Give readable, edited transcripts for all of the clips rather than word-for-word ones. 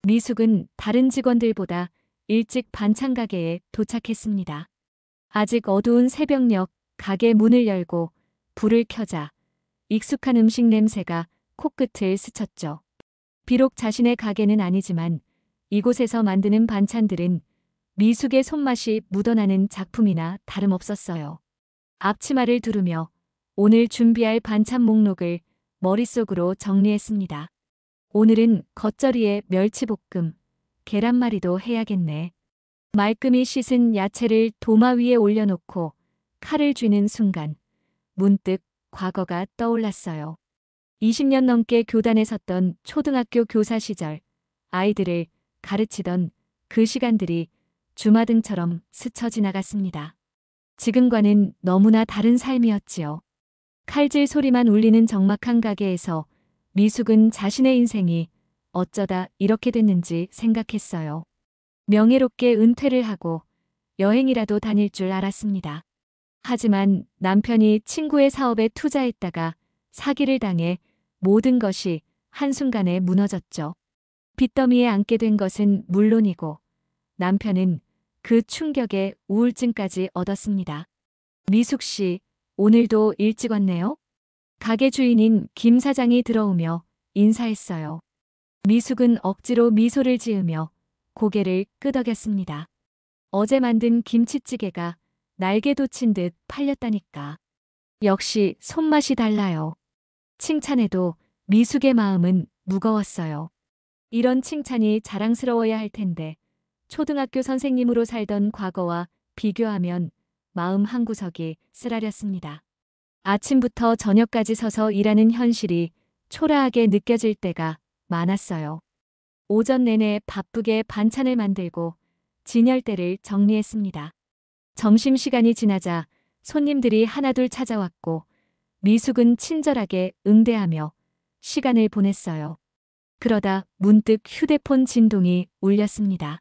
미숙은 다른 직원들보다 일찍 반찬 가게에 도착했습니다. 아직 어두운 새벽녘 가게 문을 열고 불을 켜자 익숙한 음식 냄새가 코끝을 스쳤죠. 비록 자신의 가게는 아니지만 이곳에서 만드는 반찬들은 미숙의 손맛이 묻어나는 작품이나 다름없었어요. 앞치마를 두르며 오늘 준비할 반찬 목록을 머릿속으로 정리했습니다. 오늘은 겉절이에 멸치볶음, 계란말이도 해야겠네. 말끔히 씻은 야채를 도마 위에 올려놓고 칼을 쥐는 순간 문득 과거가 떠올랐어요. 20년 넘게 교단에 섰던 초등학교 교사 시절 아이들을 가르치던 그 시간들이 주마등처럼 스쳐 지나갔습니다. 지금과는 너무나 다른 삶이었지요. 칼질 소리만 울리는 적막한 가게에서 미숙은 자신의 인생이 어쩌다 이렇게 됐는지 생각했어요. 명예롭게 은퇴를 하고 여행이라도 다닐 줄 알았습니다. 하지만 남편이 친구의 사업에 투자했다가 사기를 당해 모든 것이 한순간에 무너졌죠. 빚더미에 앉게 된 것은 물론이고 남편은 그 충격에 우울증까지 얻었습니다. 미숙 씨, 오늘도 일찍 왔네요? 가게 주인인 김 사장이 들어오며 인사했어요. 미숙은 억지로 미소를 지으며 고개를 끄덕였습니다. 어제 만든 김치찌개가 날개 돋친 듯 팔렸다니까. 역시 손맛이 달라요. 칭찬해도 미숙의 마음은 무거웠어요. 이런 칭찬이 자랑스러워야 할 텐데 초등학교 선생님으로 살던 과거와 비교하면 마음 한구석이 쓰라렸습니다. 아침부터 저녁까지 서서 일하는 현실이 초라하게 느껴질 때가 많았어요. 오전 내내 바쁘게 반찬을 만들고 진열대를 정리했습니다. 점심시간이 지나자 손님들이 하나둘 찾아왔고 미숙은 친절하게 응대하며 시간을 보냈어요. 그러다 문득 휴대폰 진동이 울렸습니다.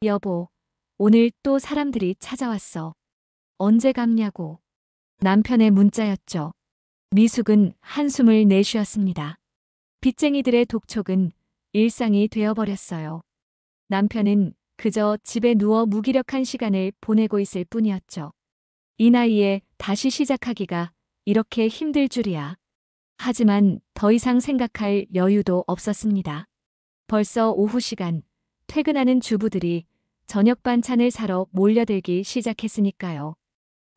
여보, 오늘 또 사람들이 찾아왔어. 언제 갚냐고. 남편의 문자였죠. 미숙은 한숨을 내쉬었습니다. 빚쟁이들의 독촉은 일상이 되어버렸어요. 남편은 그저 집에 누워 무기력한 시간을 보내고 있을 뿐이었죠. 이 나이에 다시 시작하기가 이렇게 힘들 줄이야. 하지만 더 이상 생각할 여유도 없었습니다. 벌써 오후 시간, 퇴근하는 주부들이 저녁 반찬을 사러 몰려들기 시작했으니까요.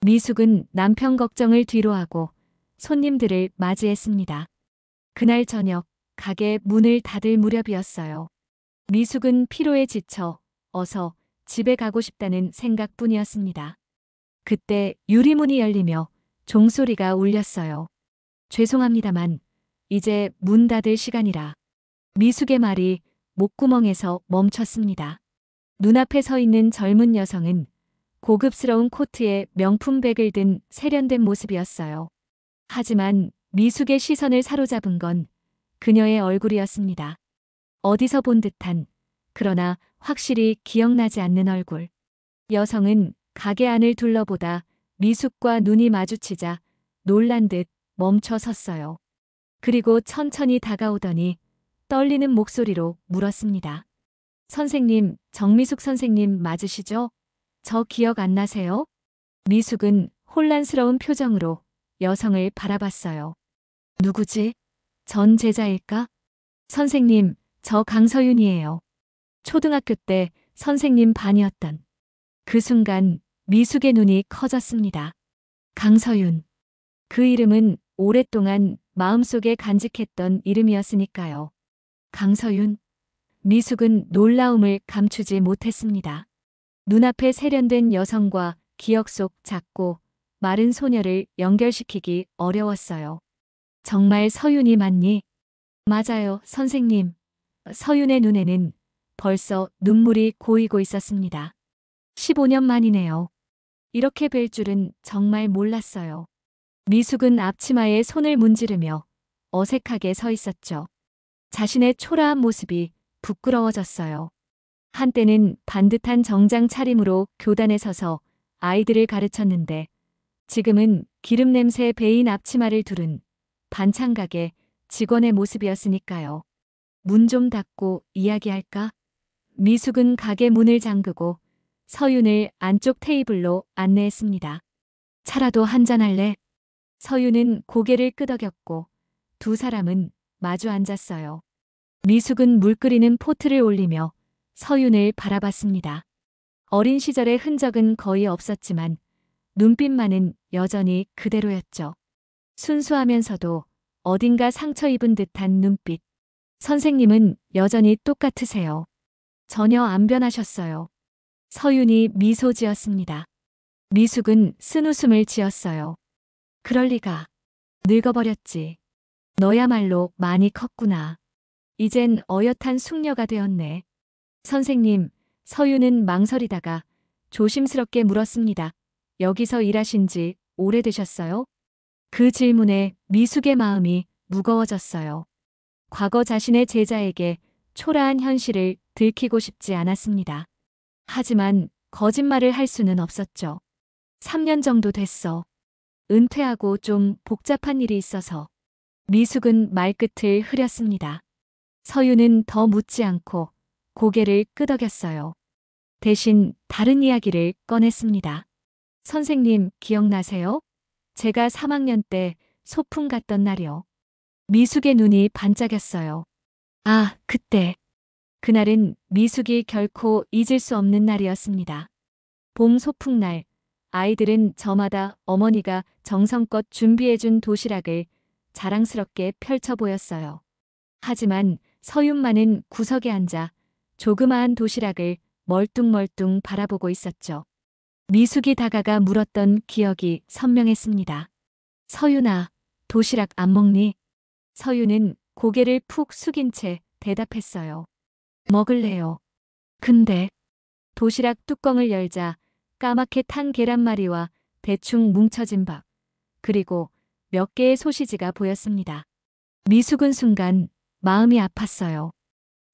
미숙은 남편 걱정을 뒤로하고 손님들을 맞이했습니다. 그날 저녁 가게 문을 닫을 무렵이었어요. 미숙은 피로에 지쳐 어서 집에 가고 싶다는 생각뿐이었습니다. 그때 유리문이 열리며 종소리가 울렸어요. 죄송합니다만 이제 문 닫을 시간이라. 미숙의 말이 목구멍에서 멈췄습니다. 눈앞에 서 있는 젊은 여성은 고급스러운 코트에 명품백을 든 세련된 모습이었어요. 하지만 미숙의 시선을 사로잡은 건 그녀의 얼굴이었습니다. 어디서 본 듯한, 그러나 확실히 기억나지 않는 얼굴. 여성은 가게 안을 둘러보다 미숙과 눈이 마주치자 놀란 듯 멈춰 섰어요. 그리고 천천히 다가오더니 떨리는 목소리로 물었습니다. 선생님, 정미숙 선생님 맞으시죠? 저 기억 안 나세요? 미숙은 혼란스러운 표정으로 여성을 바라봤어요. 누구지? 전 제자일까? 선생님, 저 강서윤이에요. 초등학교 때 선생님 반이었던. 그 순간 미숙의 눈이 커졌습니다. 강서윤. 그 이름은 오랫동안 마음속에 간직했던 이름이었으니까요. 강서윤. 미숙은 놀라움을 감추지 못했습니다. 눈앞에 세련된 여성과 기억 속 작고 마른 소녀를 연결시키기 어려웠어요. 정말 서윤이 맞니? 맞아요, 선생님. 서윤의 눈에는 벌써 눈물이 고이고 있었습니다. 15년 만이네요. 이렇게 뵐 줄은 정말 몰랐어요. 미숙은 앞치마에 손을 문지르며 어색하게 서 있었죠. 자신의 초라한 모습이 부끄러워졌어요. 한때는 반듯한 정장 차림으로 교단에 서서 아이들을 가르쳤는데 지금은 기름 냄새 배인 앞치마를 두른 반찬 가게 직원의 모습이었으니까요. 문 좀 닫고 이야기할까? 미숙은 가게 문을 잠그고 서윤을 안쪽 테이블로 안내했습니다. 차라도 한잔할래? 서윤은 고개를 끄덕였고 두 사람은 마주 앉았어요. 미숙은 물 끓이는 포트를 올리며 서윤을 바라봤습니다. 어린 시절의 흔적은 거의 없었지만 눈빛만은 여전히 그대로였죠. 순수하면서도 어딘가 상처 입은 듯한 눈빛. 선생님은 여전히 똑같으세요. 전혀 안 변하셨어요. 서윤이 미소 지었습니다. 미숙은 쓴웃음을 지었어요. 그럴 리가. 늙어버렸지. 너야말로 많이 컸구나. 이젠 어엿한 숙녀가 되었네. 선생님, 서윤은 망설이다가 조심스럽게 물었습니다. 여기서 일하신 지 오래되셨어요? 그 질문에 미숙의 마음이 무거워졌어요. 과거 자신의 제자에게 초라한 현실을 들키고 싶지 않았습니다. 하지만 거짓말을 할 수는 없었죠. 3년 정도 됐어. 은퇴하고 좀 복잡한 일이 있어서. 미숙은 말끝을 흐렸습니다. 서윤은 더 묻지 않고 고개를 끄덕였어요. 대신 다른 이야기를 꺼냈습니다. 선생님, 기억나세요? 제가 3학년 때 소풍 갔던 날이요. 미숙의 눈이 반짝였어요. 아, 그때. 그날은 미숙이 결코 잊을 수 없는 날이었습니다. 봄 소풍날, 아이들은 저마다 어머니가 정성껏 준비해준 도시락을 자랑스럽게 펼쳐 보였어요. 하지만 서윤만은 구석에 앉아 조그마한 도시락을 멀뚱멀뚱 바라보고 있었죠. 미숙이 다가가 물었던 기억이 선명했습니다. 서윤아, 도시락 안 먹니? 서윤은 고개를 푹 숙인 채 대답했어요. 먹을래요. 근데 도시락 뚜껑을 열자 까맣게 탄 계란말이와 대충 뭉쳐진 밥, 그리고 몇 개의 소시지가 보였습니다. 미숙은 순간 마음이 아팠어요.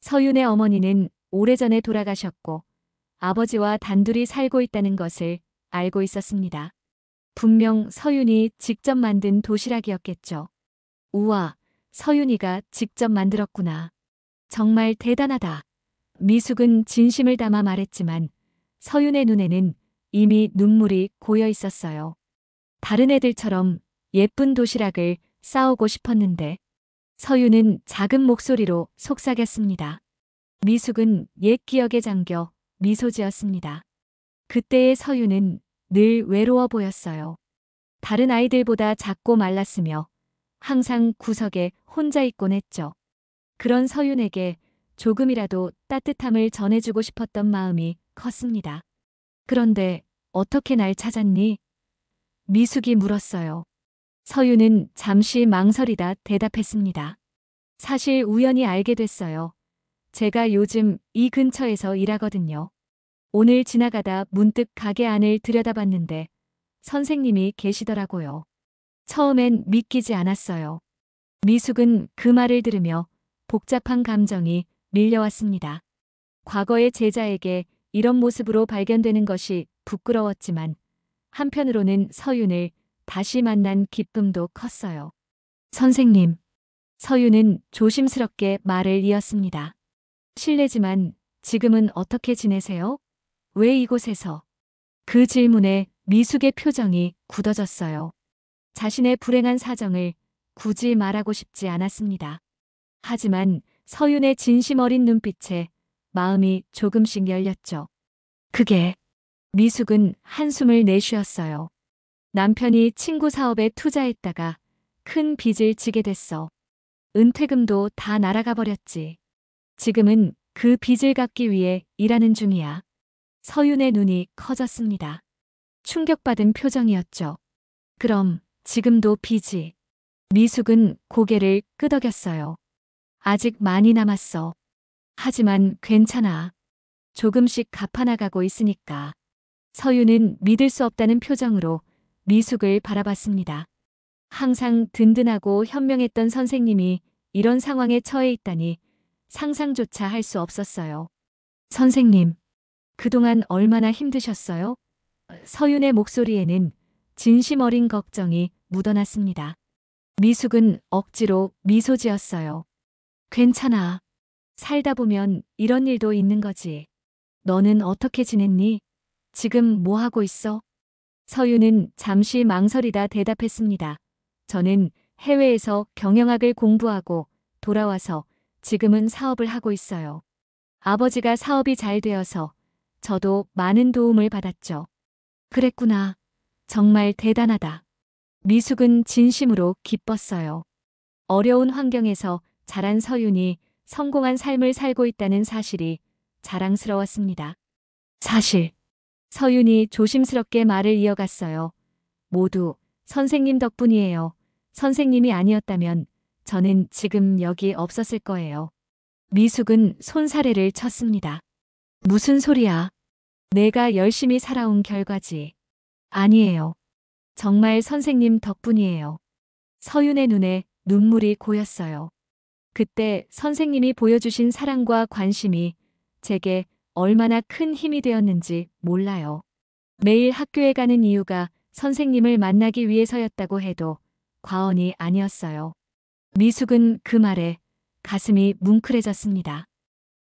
서윤의 어머니는 오래전에 돌아가셨고 아버지와 단둘이 살고 있다는 것을 알고 있었습니다. 분명 서윤이 직접 만든 도시락이었겠죠. 우와, 서윤이가 직접 만들었구나. 정말 대단하다. 미숙은 진심을 담아 말했지만 서윤의 눈에는 이미 눈물이 고여 있었어요. 다른 애들처럼 예쁜 도시락을 싸오고 싶었는데 서윤은 작은 목소리로 속삭였습니다. 미숙은 옛 기억에 잠겨 미소 지었습니다. 그때의 서윤은 늘 외로워 보였어요. 다른 아이들보다 작고 말랐으며 항상 구석에 혼자 있곤 했죠. 그런 서윤에게 조금이라도 따뜻함을 전해주고 싶었던 마음이 컸습니다. 그런데 어떻게 날 찾았니? 미숙이 물었어요. 서윤은 잠시 망설이다 대답했습니다. 사실 우연히 알게 됐어요. 제가 요즘 이 근처에서 일하거든요. 오늘 지나가다 문득 가게 안을 들여다봤는데 선생님이 계시더라고요. 처음엔 믿기지 않았어요. 미숙은 그 말을 들으며 복잡한 감정이 밀려왔습니다. 과거의 제자에게 이런 모습으로 발견되는 것이 부끄러웠지만 한편으로는 서윤을 다시 만난 기쁨도 컸어요. 선생님. 서윤은 조심스럽게 말을 이었습니다. 실례지만 지금은 어떻게 지내세요? 왜 이곳에서? 그 질문에 미숙의 표정이 굳어졌어요. 자신의 불행한 사정을 굳이 말하고 싶지 않았습니다. 하지만 서윤의 진심 어린 눈빛에 마음이 조금씩 열렸죠. 그게 미숙은 한숨을 내쉬었어요. 남편이 친구 사업에 투자했다가 큰 빚을 지게 됐어. 은퇴금도 다 날아가 버렸지. 지금은 그 빚을 갚기 위해 일하는 중이야. 서윤의 눈이 커졌습니다. 충격받은 표정이었죠. 그럼 지금도 빚이? 미숙은 고개를 끄덕였어요. 아직 많이 남았어. 하지만 괜찮아. 조금씩 갚아나가고 있으니까. 서윤은 믿을 수 없다는 표정으로 미숙을 바라봤습니다. 항상 든든하고 현명했던 선생님이 이런 상황에 처해 있다니 상상조차 할 수 없었어요. 선생님, 그동안 얼마나 힘드셨어요? 서윤의 목소리에는 진심 어린 걱정이 묻어났습니다. 미숙은 억지로 미소 지었어요. 괜찮아. 살다 보면 이런 일도 있는 거지. 너는 어떻게 지냈니? 지금 뭐 하고 있어? 서유는 잠시 망설이다 대답했습니다. 저는 해외에서 경영학을 공부하고 돌아와서 지금은 사업을 하고 있어요. 아버지가 사업이 잘 되어서 저도 많은 도움을 받았죠. 그랬구나. 정말 대단하다. 미숙은 진심으로 기뻤어요. 어려운 환경에서 자란 서윤이 성공한 삶을 살고 있다는 사실이 자랑스러웠습니다. 사실, 서윤이 조심스럽게 말을 이어갔어요. 모두 선생님 덕분이에요. 선생님이 아니었다면 저는 지금 여기 없었을 거예요. 미숙은 손사래를 쳤습니다. 무슨 소리야? 내가 열심히 살아온 결과지. 아니에요. 정말 선생님 덕분이에요. 서윤의 눈에 눈물이 고였어요. 그때 선생님이 보여주신 사랑과 관심이 제게 얼마나 큰 힘이 되었는지 몰라요. 매일 학교에 가는 이유가 선생님을 만나기 위해서였다고 해도 과언이 아니었어요. 미숙은 그 말에 가슴이 뭉클해졌습니다.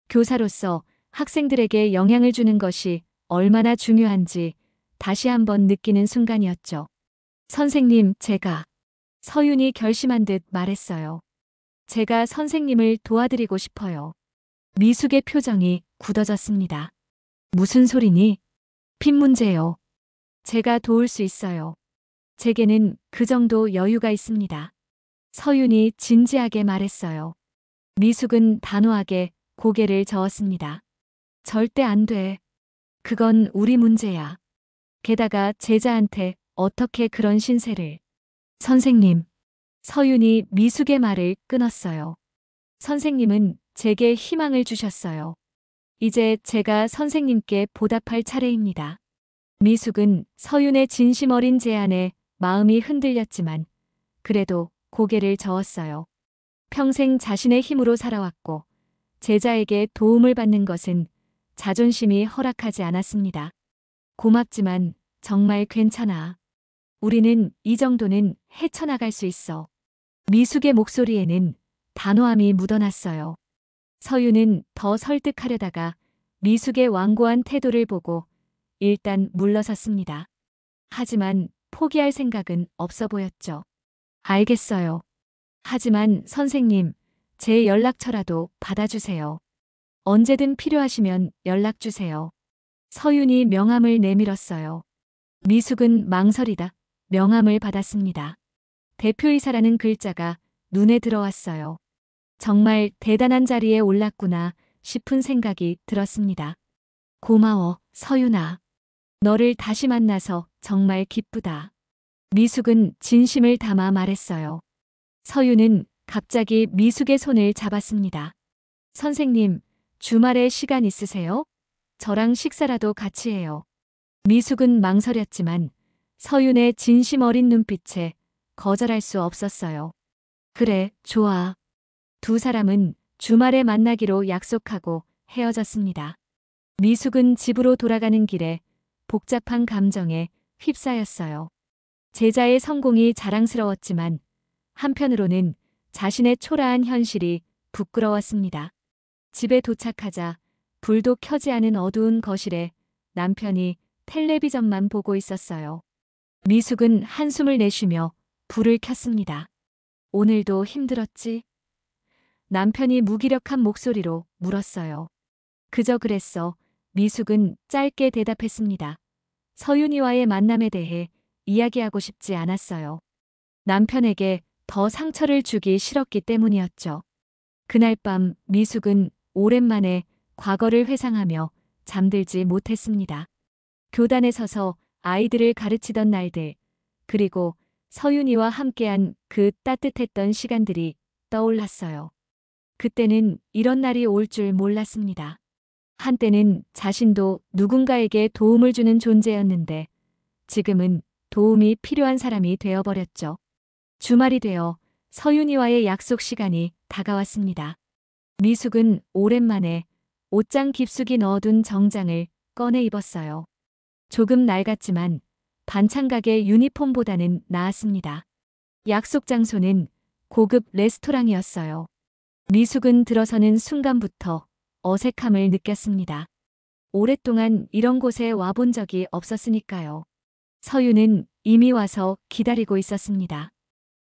교사로서 학생들에게 영향을 주는 것이 얼마나 중요한지 다시 한번 느끼는 순간이었죠. 선생님, 제가 서윤이 결심한 듯 말했어요. 제가 선생님을 도와드리고 싶어요. 미숙의 표정이 굳어졌습니다. 무슨 소리니? 핀 문제요. 제가 도울 수 있어요. 제게는 그 정도 여유가 있습니다. 서윤이 진지하게 말했어요. 미숙은 단호하게 고개를 저었습니다. 절대 안 돼. 그건 우리 문제야. 게다가 제자한테 어떻게 그런 신세를. 선생님. 서윤이 미숙의 말을 끊었어요. 선생님은 제게 희망을 주셨어요. 이제 제가 선생님께 보답할 차례입니다. 미숙은 서윤의 진심 어린 제안에 마음이 흔들렸지만 그래도 고개를 저었어요. 평생 자신의 힘으로 살아왔고 제자에게 도움을 받는 것은 자존심이 허락하지 않았습니다. 고맙지만 정말 괜찮아. 우리는 이 정도는 헤쳐나갈 수 있어. 미숙의 목소리에는 단호함이 묻어났어요. 서윤은 더 설득하려다가 미숙의 완고한 태도를 보고 일단 물러섰습니다. 하지만 포기할 생각은 없어 보였죠. 알겠어요. 하지만 선생님, 제 연락처라도 받아주세요. 언제든 필요하시면 연락주세요. 서윤이 명함을 내밀었어요. 미숙은 망설이다 명함을 받았습니다. 대표이사라는 글자가 눈에 들어왔어요. 정말 대단한 자리에 올랐구나 싶은 생각이 들었습니다. 고마워, 서윤아. 너를 다시 만나서 정말 기쁘다. 미숙은 진심을 담아 말했어요. 서윤은 갑자기 미숙의 손을 잡았습니다. 선생님, 주말에 시간 있으세요? 저랑 식사라도 같이 해요. 미숙은 망설였지만 서윤의 진심 어린 눈빛에 거절할 수 없었어요. 그래, 좋아. 두 사람은 주말에 만나기로 약속하고 헤어졌습니다. 미숙은 집으로 돌아가는 길에 복잡한 감정에 휩싸였어요. 제자의 성공이 자랑스러웠지만 한편으로는 자신의 초라한 현실이 부끄러웠습니다. 집에 도착하자 불도 켜지 않은 어두운 거실에 남편이 텔레비전만 보고 있었어요. 미숙은 한숨을 내쉬며 불을 켰습니다. 오늘도 힘들었지? 남편이 무기력한 목소리로 물었어요. 그저 그랬어. 미숙은 짧게 대답했습니다. 서윤이와의 만남에 대해 이야기하고 싶지 않았어요. 남편에게 더 상처를 주기 싫었기 때문이었죠. 그날 밤 미숙은 오랜만에 과거를 회상하며 잠들지 못했습니다. 교단에 서서 아이들을 가르치던 날들, 그리고 서윤이와 함께한 그 따뜻했던 시간들이 떠올랐어요. 그때는 이런 날이 올 줄 몰랐습니다. 한때는 자신도 누군가에게 도움을 주는 존재였는데 지금은 도움이 필요한 사람이 되어버렸죠. 주말이 되어 서윤이와의 약속 시간이 다가왔습니다. 미숙은 오랜만에 옷장 깊숙이 넣어둔 정장을 꺼내 입었어요. 조금 낡았지만 반찬 가게 유니폼보다는 나았습니다. 약속 장소는 고급 레스토랑이었어요. 미숙은 들어서는 순간부터 어색함을 느꼈습니다. 오랫동안 이런 곳에 와본 적이 없었으니까요. 서유는 이미 와서 기다리고 있었습니다.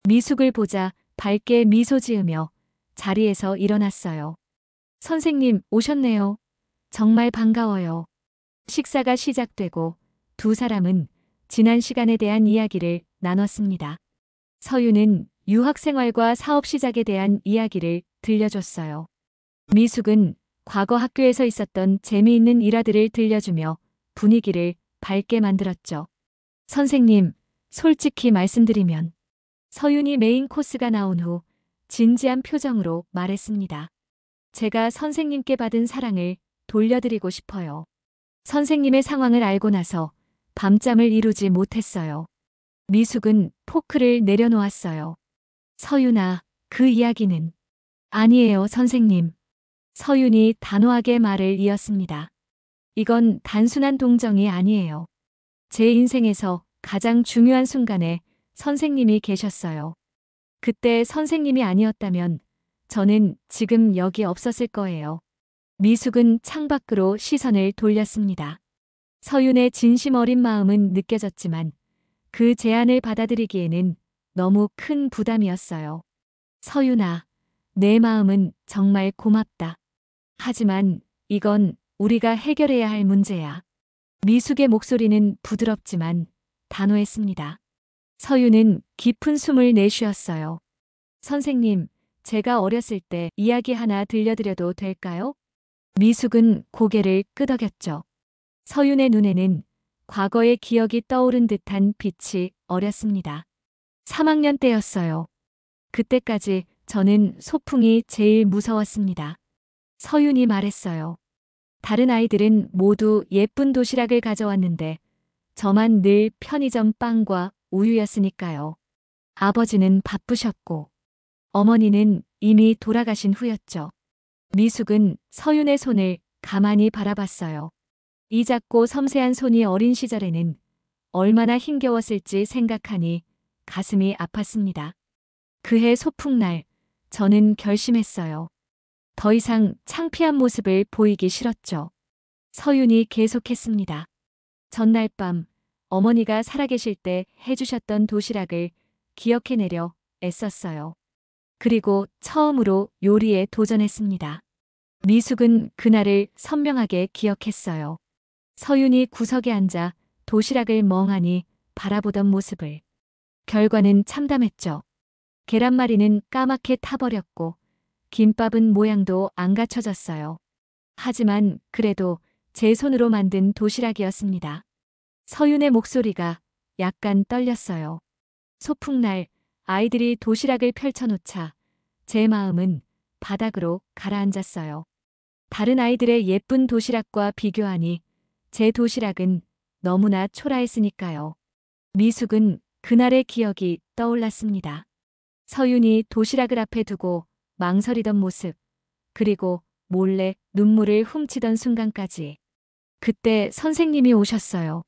미숙을 보자 밝게 미소 지으며 자리에서 일어났어요. 선생님 오셨네요. 정말 반가워요. 식사가 시작되고 두 사람은 지난 시간에 대한 이야기를 나눴습니다. 서유는 유학 생활과 사업 시작에 대한 이야기를 들려줬어요. 미숙은 과거 학교에서 있었던 재미있는 일화들을 들려주며 분위기를 밝게 만들었죠. 선생님, 솔직히 말씀드리면 서윤이 메인 코스가 나온 후 진지한 표정으로 말했습니다. 제가 선생님께 받은 사랑을 돌려드리고 싶어요. 선생님의 상황을 알고 나서 밤잠을 이루지 못했어요. 미숙은 포크를 내려놓았어요. 서윤아, 그 이야기는 아니에요, 선생님. 서윤이 단호하게 말을 이었습니다. 이건 단순한 동정이 아니에요. 제 인생에서 가장 중요한 순간에 선생님이 계셨어요. 그때 선생님이 아니었다면 저는 지금 여기 없었을 거예요. 미숙은 창밖으로 시선을 돌렸습니다. 서윤의 진심 어린 마음은 느껴졌지만 그 제안을 받아들이기에는 너무 큰 부담이었어요. 서윤아, 내 마음은 정말 고맙다. 하지만 이건 우리가 해결해야 할 문제야. 미숙의 목소리는 부드럽지만 단호했습니다. 서윤은 깊은 숨을 내쉬었어요. 선생님, 제가 어렸을 때 이야기 하나 들려드려도 될까요? 미숙은 고개를 끄덕였죠. 서윤의 눈에는 과거의 기억이 떠오른 듯한 빛이 어렸습니다. 3학년 때였어요. 그때까지 저는 소풍이 제일 무서웠습니다. 서윤이 말했어요. 다른 아이들은 모두 예쁜 도시락을 가져왔는데 저만 늘 편의점 빵과 우유였으니까요. 아버지는 바쁘셨고 어머니는 이미 돌아가신 후였죠. 미숙은 서윤의 손을 가만히 바라봤어요. 이 작고 섬세한 손이 어린 시절에는 얼마나 힘겨웠을지 생각하니 가슴이 아팠습니다. 그해 소풍날 저는 결심했어요. 더 이상 창피한 모습을 보이기 싫었죠. 서윤이 계속했습니다. 전날 밤 어머니가 살아계실 때 해주셨던 도시락을 기억해내려 애썼어요. 그리고 처음으로 요리에 도전했습니다. 미숙은 그날을 선명하게 기억했어요. 서윤이 구석에 앉아 도시락을 멍하니 바라보던 모습을. 결과는 참담했죠. 계란말이는 까맣게 타버렸고 김밥은 모양도 안 갖춰졌어요. 하지만 그래도 제 손으로 만든 도시락이었습니다. 서윤의 목소리가 약간 떨렸어요. 소풍날 아이들이 도시락을 펼쳐놓자 제 마음은 바닥으로 가라앉았어요. 다른 아이들의 예쁜 도시락과 비교하니 제 도시락은 너무나 초라했으니까요. 미숙은 그날의 기억이 떠올랐습니다. 서윤이 도시락을 앞에 두고 망설이던 모습, 그리고 몰래 눈물을 훔치던 순간까지. 그때 선생님이 오셨어요.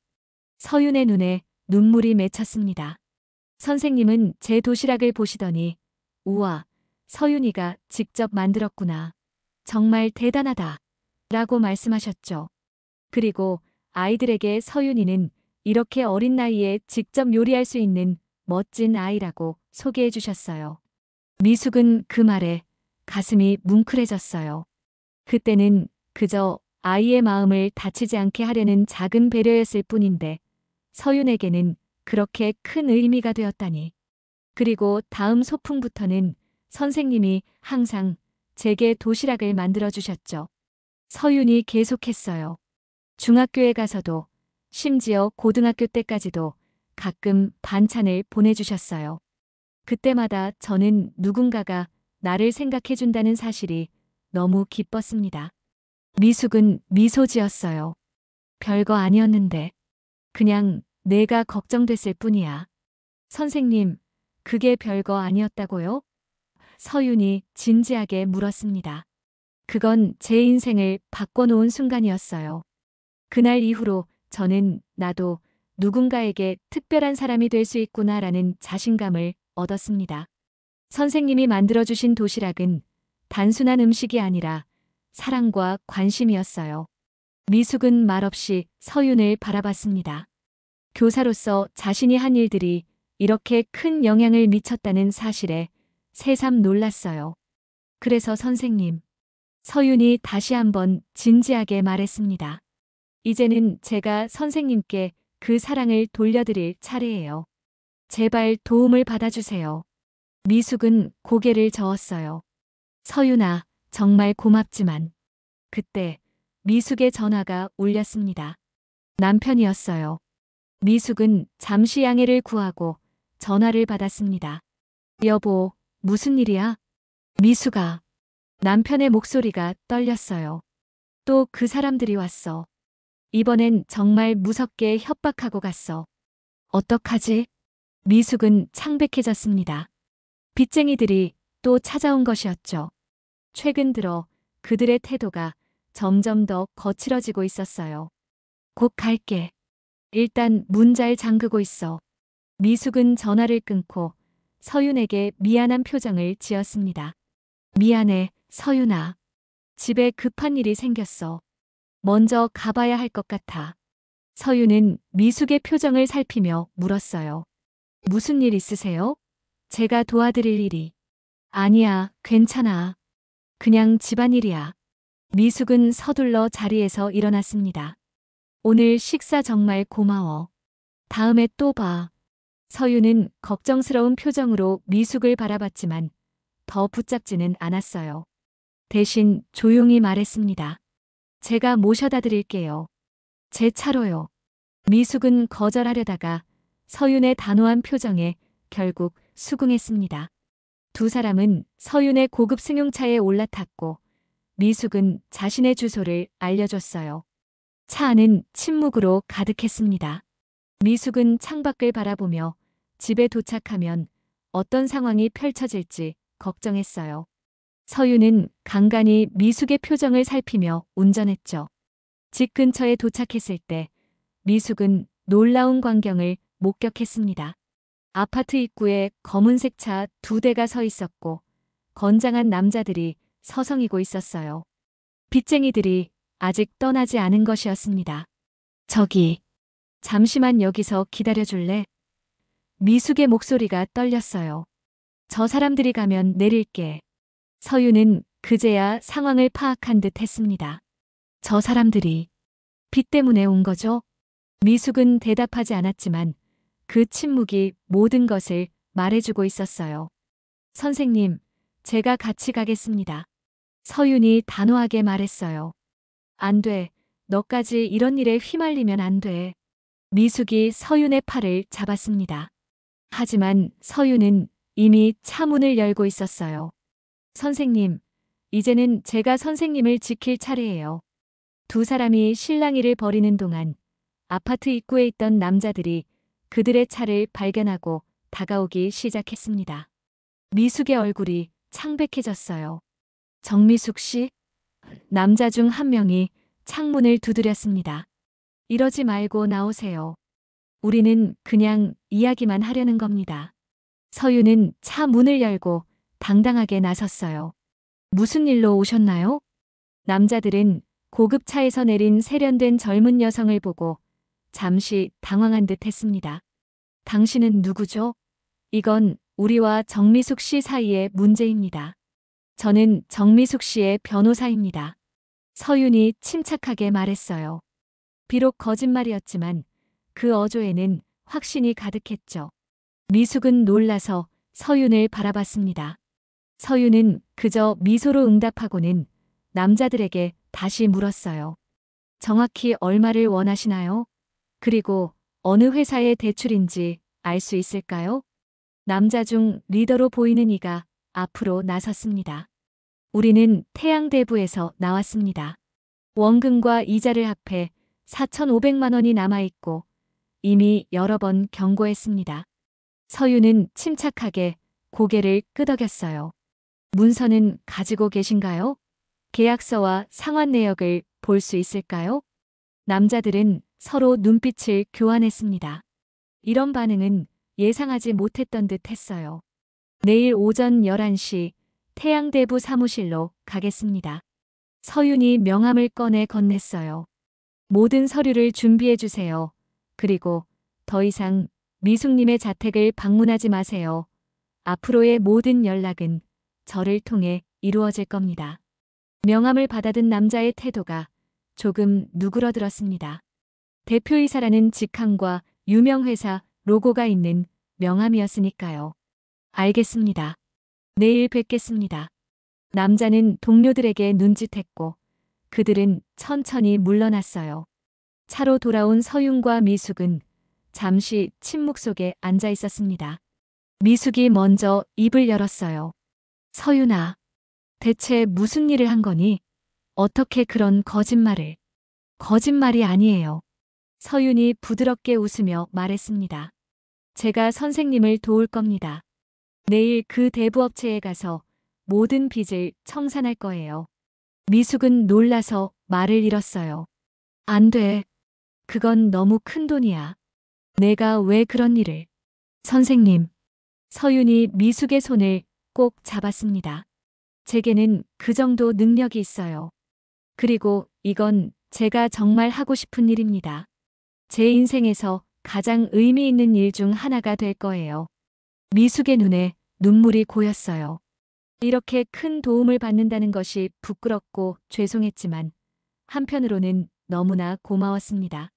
서윤의 눈에 눈물이 맺혔습니다. 선생님은 제 도시락을 보시더니 우와, 서윤이가 직접 만들었구나. 정말 대단하다. 라고 말씀하셨죠. 그리고 아이들에게 서윤이는 이렇게 어린 나이에 직접 요리할 수 있는 멋진 아이라고 소개해 주셨어요. 미숙은 그 말에 가슴이 뭉클해졌어요. 그때는 그저 아이의 마음을 다치지 않게 하려는 작은 배려였을 뿐인데 서윤에게는 그렇게 큰 의미가 되었다니. 그리고 다음 소풍부터는 선생님이 항상 제게 도시락을 만들어 주셨죠. 서윤이 계속했어요. 중학교에 가서도 심지어 고등학교 때까지도 가끔 반찬을 보내주셨어요. 그때마다 저는 누군가가 나를 생각해 준다는 사실이 너무 기뻤습니다. 미숙은 미소 지었어요. 별거 아니었는데 그냥 내가 걱정됐을 뿐이야. 선생님, 그게 별거 아니었다고요? 서윤이 진지하게 물었습니다. 그건 제 인생을 바꿔놓은 순간이었어요. 그날 이후로 저는 나도 누군가에게 특별한 사람이 될 수 있구나라는 자신감을 얻었습니다. 선생님이 만들어주신 도시락은 단순한 음식이 아니라 사랑과 관심이었어요. 미숙은 말없이 서윤을 바라봤습니다. 교사로서 자신이 한 일들이 이렇게 큰 영향을 미쳤다는 사실에 새삼 놀랐어요. 그래서 선생님, 서윤이 다시 한번 진지하게 말했습니다. 이제는 제가 선생님께 그 사랑을 돌려드릴 차례예요. 제발 도움을 받아주세요. 미숙은 고개를 저었어요. 서윤아, 정말 고맙지만. 그때 미숙의 전화가 울렸습니다. 남편이었어요. 미숙은 잠시 양해를 구하고 전화를 받았습니다. 여보, 무슨 일이야? 미숙아. 남편의 목소리가 떨렸어요. 또 그 사람들이 왔어. 이번엔 정말 무섭게 협박하고 갔어. 어떡하지? 미숙은 창백해졌습니다. 빚쟁이들이 또 찾아온 것이었죠. 최근 들어 그들의 태도가 점점 더 거칠어지고 있었어요. 곧 갈게. 일단 문 잘 잠그고 있어. 미숙은 전화를 끊고 서윤에게 미안한 표정을 지었습니다. 미안해, 서윤아. 집에 급한 일이 생겼어. 먼저 가봐야 할 것 같아. 서윤은 미숙의 표정을 살피며 물었어요. 무슨 일 있으세요? 제가 도와드릴 일이. 아니야, 괜찮아. 그냥 집안일이야. 미숙은 서둘러 자리에서 일어났습니다. 오늘 식사 정말 고마워. 다음에 또 봐. 서윤은 걱정스러운 표정으로 미숙을 바라봤지만 더 붙잡지는 않았어요. 대신 조용히 말했습니다. 제가 모셔다 드릴게요. 제 차로요. 미숙은 거절하려다가 서윤의 단호한 표정에 결국 수긍했습니다. 두 사람은 서윤의 고급 승용차에 올라탔고 미숙은 자신의 주소를 알려줬어요. 차 안은 침묵으로 가득했습니다. 미숙은 창밖을 바라보며 집에 도착하면 어떤 상황이 펼쳐질지 걱정했어요. 서윤은 간간히 미숙의 표정을 살피며 운전했죠. 집 근처에 도착했을 때 미숙은 놀라운 광경을 목격했습니다. 아파트 입구에 검은색 차 2대가 서 있었고 건장한 남자들이 서성이고 있었어요. 빚쟁이들이 아직 떠나지 않은 것이었습니다. 저기, 잠시만 여기서 기다려줄래? 미숙의 목소리가 떨렸어요. 저 사람들이 가면 내릴게. 서윤은 그제야 상황을 파악한 듯 했습니다. 저 사람들이 빚 때문에 온 거죠? 미숙은 대답하지 않았지만 그 침묵이 모든 것을 말해주고 있었어요. 선생님, 제가 같이 가겠습니다. 서윤이 단호하게 말했어요. 안 돼. 너까지 이런 일에 휘말리면 안 돼. 미숙이 서윤의 팔을 잡았습니다. 하지만 서윤은 이미 차 문을 열고 있었어요. 선생님, 이제는 제가 선생님을 지킬 차례예요. 두 사람이 실랑이를 벌이는 동안 아파트 입구에 있던 남자들이 그들의 차를 발견하고 다가오기 시작했습니다. 미숙의 얼굴이 창백해졌어요. 정미숙 씨? 남자 중 한 명이 창문을 두드렸습니다. 이러지 말고 나오세요. 우리는 그냥 이야기만 하려는 겁니다. 서윤은 차 문을 열고 당당하게 나섰어요. 무슨 일로 오셨나요? 남자들은 고급차에서 내린 세련된 젊은 여성을 보고 잠시 당황한 듯 했습니다. 당신은 누구죠? 이건 우리와 정미숙 씨 사이의 문제입니다. 저는 정미숙 씨의 변호사입니다. 서윤이 침착하게 말했어요. 비록 거짓말이었지만 그 어조에는 확신이 가득했죠. 미숙은 놀라서 서윤을 바라봤습니다. 서윤은 그저 미소로 응답하고는 남자들에게 다시 물었어요. 정확히 얼마를 원하시나요? 그리고 어느 회사의 대출인지 알 수 있을까요? 남자 중 리더로 보이는 이가 앞으로 나섰습니다. 우리는 태양대부에서 나왔습니다. 원금과 이자를 합해 4,500만 원이 남아있고 이미 여러 번 경고했습니다. 서윤은 침착하게 고개를 끄덕였어요. 문서는 가지고 계신가요? 계약서와 상환 내역을 볼 수 있을까요? 남자들은 서로 눈빛을 교환했습니다. 이런 반응은 예상하지 못했던 듯 했어요. 내일 오전 11시 태양대부 사무실로 가겠습니다. 서윤이 명함을 꺼내 건넸어요. 모든 서류를 준비해 주세요. 그리고 더 이상 미숙님의 자택을 방문하지 마세요. 앞으로의 모든 연락은 저를 통해 이루어질 겁니다. 명함을 받아든 남자의 태도가 조금 누그러들었습니다. 대표이사라는 직함과 유명 회사 로고가 있는 명함이었으니까요. 알겠습니다. 내일 뵙겠습니다. 남자는 동료들에게 눈짓했고 그들은 천천히 물러났어요. 차로 돌아온 서윤과 미숙은 잠시 침묵 속에 앉아 있었습니다. 미숙이 먼저 입을 열었어요. 서윤아, 대체 무슨 일을 한 거니? 어떻게 그런 거짓말을? 거짓말이 아니에요. 서윤이 부드럽게 웃으며 말했습니다. 제가 선생님을 도울 겁니다. 내일 그 대부업체에 가서 모든 빚을 청산할 거예요. 미숙은 놀라서 말을 잃었어요. 안 돼. 그건 너무 큰 돈이야. 내가 왜 그런 일을. 선생님. 서윤이 미숙의 손을 꼭 잡았습니다. 제게는 그 정도 능력이 있어요. 그리고 이건 제가 정말 하고 싶은 일입니다. 제 인생에서 가장 의미 있는 일 중 하나가 될 거예요. 미숙의 눈에 눈물이 고였어요. 이렇게 큰 도움을 받는다는 것이 부끄럽고 죄송했지만 한편으로는 너무나 고마웠습니다.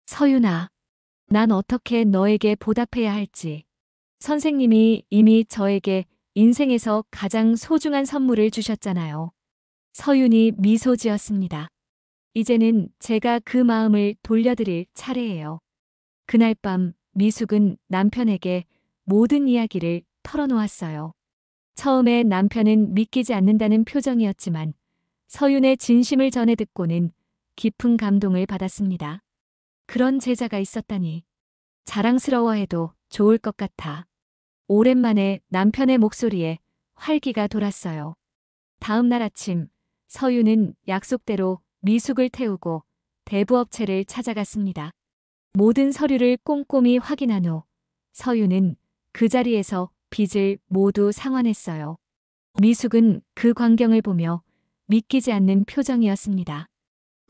서윤아, 난 어떻게 너에게 보답해야 할지. 선생님이 이미 저에게 인생에서 가장 소중한 선물을 주셨잖아요. 서윤이 미소 지었습니다. 이제는 제가 그 마음을 돌려드릴 차례예요. 그날 밤 미숙은 남편에게 모든 이야기를 털어놓았어요. 처음에 남편은 믿기지 않는다는 표정이었지만 서윤의 진심을 전해 듣고는 깊은 감동을 받았습니다. 그런 제자가 있었다니. 자랑스러워해도 좋을 것 같아. 오랜만에 남편의 목소리에 활기가 돌았어요. 다음 날 아침 서윤은 약속대로 미숙을 태우고 대부업체를 찾아갔습니다. 모든 서류를 꼼꼼히 확인한 후 서윤은 그 자리에서 빚을 모두 상환했어요. 미숙은 그 광경을 보며 믿기지 않는 표정이었습니다.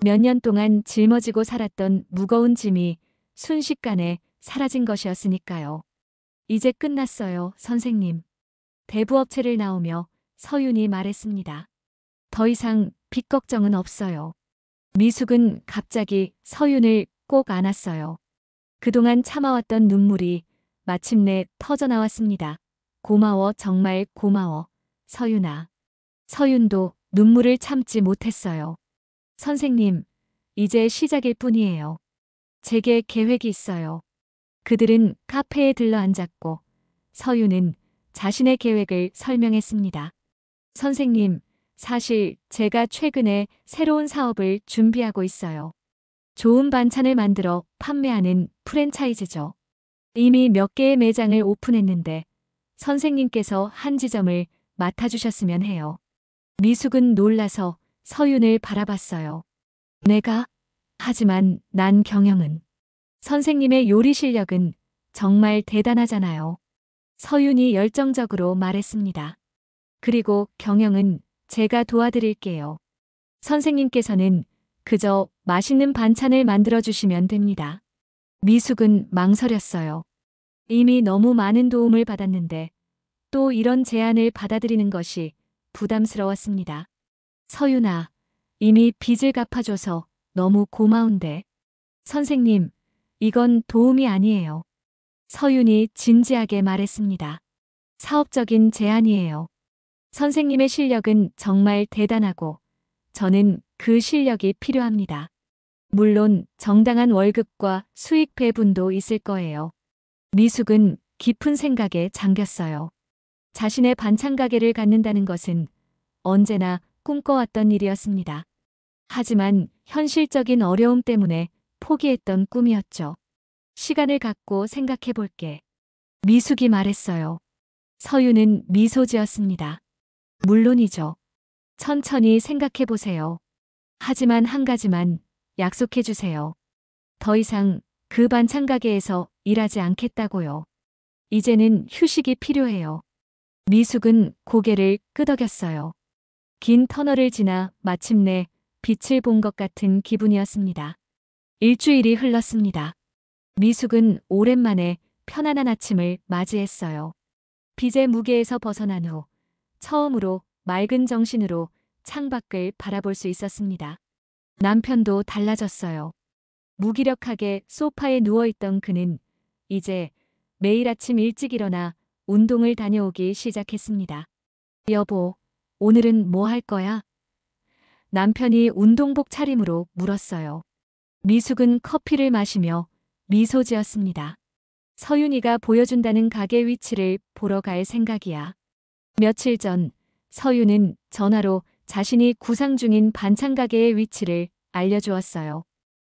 몇 년 동안 짊어지고 살았던 무거운 짐이 순식간에 사라진 것이었으니까요. 이제 끝났어요, 선생님. 대부업체를 나오며 서윤이 말했습니다. 더 이상 빚 걱정은 없어요. 미숙은 갑자기 서윤을 꼭 안았어요. 그동안 참아왔던 눈물이 마침내 터져나왔습니다. 고마워, 정말 고마워, 서윤아. 서윤도 눈물을 참지 못했어요. 선생님, 이제 시작일 뿐이에요. 제게 계획이 있어요. 그들은 카페에 들러 앉았고 서윤은 자신의 계획을 설명했습니다. 선생님, 사실 제가 최근에 새로운 사업을 준비하고 있어요. 좋은 반찬을 만들어 판매하는 프랜차이즈죠. 이미 몇 개의 매장을 오픈했는데 선생님께서 한 지점을 맡아주셨으면 해요. 미숙은 놀라서 서윤을 바라봤어요. 내가? 하지만 난 경영은. 선생님의 요리 실력은 정말 대단하잖아요. 서윤이 열정적으로 말했습니다. 그리고 경영은 제가 도와드릴게요. 선생님께서는 그저 맛있는 반찬을 만들어주시면 됩니다. 미숙은 망설였어요. 이미 너무 많은 도움을 받았는데 또 이런 제안을 받아들이는 것이 부담스러웠습니다. 서윤아, 이미 빚을 갚아줘서 너무 고마운데. 선생님, 이건 도움이 아니에요. 서윤이 진지하게 말했습니다. 사업적인 제안이에요. 선생님의 실력은 정말 대단하고 저는 그 실력이 필요합니다. 물론 정당한 월급과 수익 배분도 있을 거예요. 미숙은 깊은 생각에 잠겼어요. 자신의 반찬 가게를 갖는다는 것은 언제나 꿈꿔왔던 일이었습니다. 하지만 현실적인 어려움 때문에 포기했던 꿈이었죠. 시간을 갖고 생각해 볼게. 미숙이 말했어요. 서윤은 미소 지었습니다. 물론이죠. 천천히 생각해 보세요. 하지만 한 가지만 약속해 주세요. 더 이상 그 반찬 가게에서 일하지 않겠다고요. 이제는 휴식이 필요해요. 미숙은 고개를 끄덕였어요. 긴 터널을 지나 마침내 빛을 본 것 같은 기분이었습니다. 일주일이 흘렀습니다. 미숙은 오랜만에 편안한 아침을 맞이했어요. 빚의 무게에서 벗어난 후 처음으로 맑은 정신으로 창밖을 바라볼 수 있었습니다. 남편도 달라졌어요. 무기력하게 소파에 누워있던 그는 이제 매일 아침 일찍 일어나 운동을 다녀오기 시작했습니다. 여보, 오늘은 뭐 할 거야? 남편이 운동복 차림으로 물었어요. 미숙은 커피를 마시며 미소 지었습니다. 서윤이가 보여준다는 가게 위치를 보러 갈 생각이야. 며칠 전 서윤은 전화로 자신이 구상 중인 반찬 가게의 위치를 알려주었어요.